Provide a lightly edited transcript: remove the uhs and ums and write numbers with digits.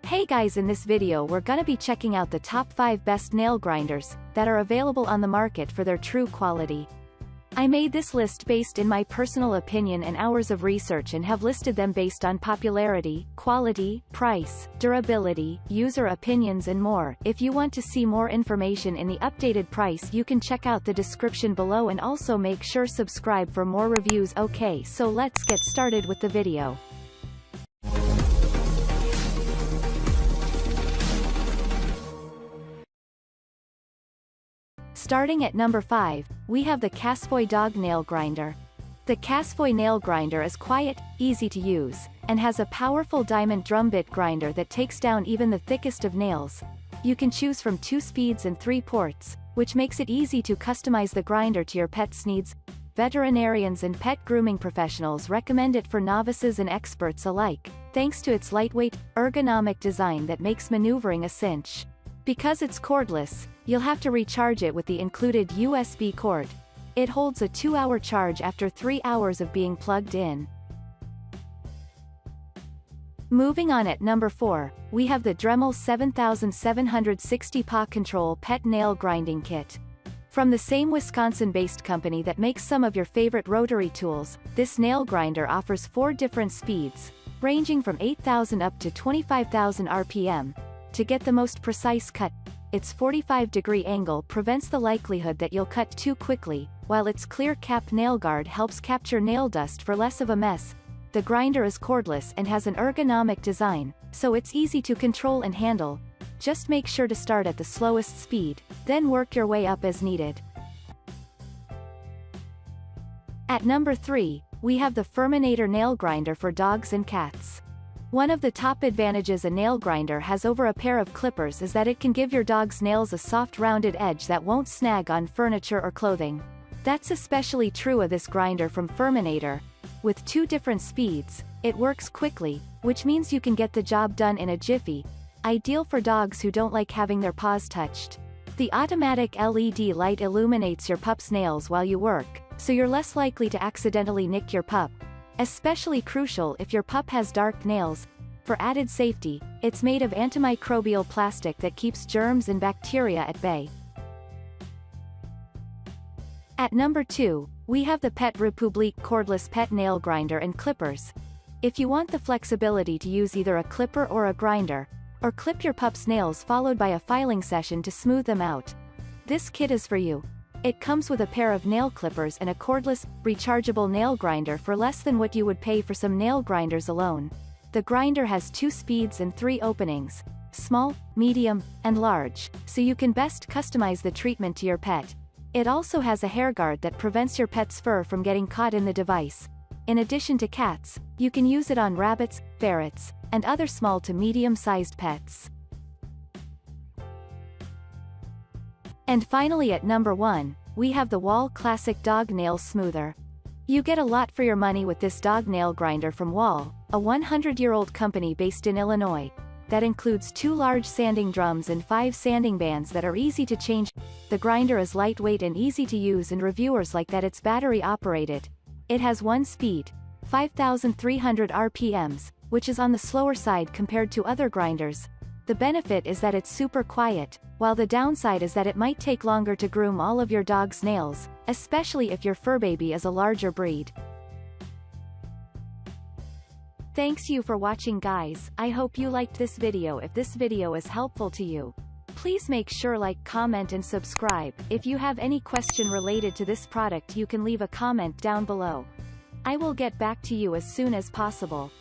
Hey guys, in this video we're gonna be checking out the top 5 best nail grinders that are available on the market for their true quality. I made this list based in my personal opinion and hours of research and have listed them based on popularity, quality, price, durability, user opinions and more. If you want to see more information in the updated price, you can check out the description below and also make sure subscribe for more reviews. Okay, so let's get started with the video. Starting at number 5, we have the Casfuy Dog Nail Grinder. The Casfuy nail grinder is quiet, easy to use, and has a powerful diamond drum bit grinder that takes down even the thickest of nails. You can choose from 2 speeds and 3 ports, which makes it easy to customize the grinder to your pet's needs. Veterinarians and pet grooming professionals recommend it for novices and experts alike, thanks to its lightweight, ergonomic design that makes maneuvering a cinch. Because it's cordless, you'll have to recharge it with the included USB cord. It holds a 2-hour charge after 3 hours of being plugged in. Moving on at number 4, we have the Dremel 7760 PawControl Pet Nail Grinding Kit. From the same Wisconsin-based company that makes some of your favorite rotary tools, this nail grinder offers 4 different speeds, ranging from 8,000 up to 25,000 RPM. To get the most precise cut, its 45-degree angle prevents the likelihood that you'll cut too quickly, while its clear cap nail guard helps capture nail dust for less of a mess. The grinder is cordless and has an ergonomic design, so it's easy to control and handle. Just make sure to start at the slowest speed, then work your way up as needed. At number 3, we have the Furminator nail grinder for dogs and cats. One of the top advantages a nail grinder has over a pair of clippers is that it can give your dog's nails a soft rounded edge that won't snag on furniture or clothing. That's especially true of this grinder from Furminator. With 2 different speeds, it works quickly, which means you can get the job done in a jiffy. Ideal for dogs who don't like having their paws touched. The automatic LED light illuminates your pup's nails while you work, so you're less likely to accidentally nick your pup. Especially crucial if your pup has dark nails. For added safety, it's made of antimicrobial plastic that keeps germs and bacteria at bay. At number 2, we have the Republique cordless pet nail grinder and clippers. If you want the flexibility to use either a clipper or a grinder, or clip your pup's nails followed by a filing session to smooth them out, this kit is for you. It comes with a pair of nail clippers and a cordless, rechargeable nail grinder for less than what you would pay for some nail grinders alone. The grinder has 2 speeds and 3 openings, small, medium, and large, so you can best customize the treatment to your pet. It also has a hair guard that prevents your pet's fur from getting caught in the device. In addition to cats, you can use it on rabbits, ferrets, and other small to medium-sized pets. And finally at number 1, we have the Wahl Classic Dog Nail Smoother. You get a lot for your money with this dog nail grinder from Wahl, a 100-year-old company based in Illinois. That includes 2 large sanding drums and 5 sanding bands that are easy to change. The grinder is lightweight and easy to use, and reviewers like that it's battery operated. It has 1 speed, 5,300 RPMs, which is on the slower side compared to other grinders. The benefit is that it's super quiet, while the downside is that it might take longer to groom all of your dog's nails, especially if your fur baby is a larger breed. Thanks you for watching guys. I hope you liked this video. If this video is helpful to you, please make sure like, comment and subscribe. If you have any question related to this product, you can leave a comment down below. I will get back to you as soon as possible.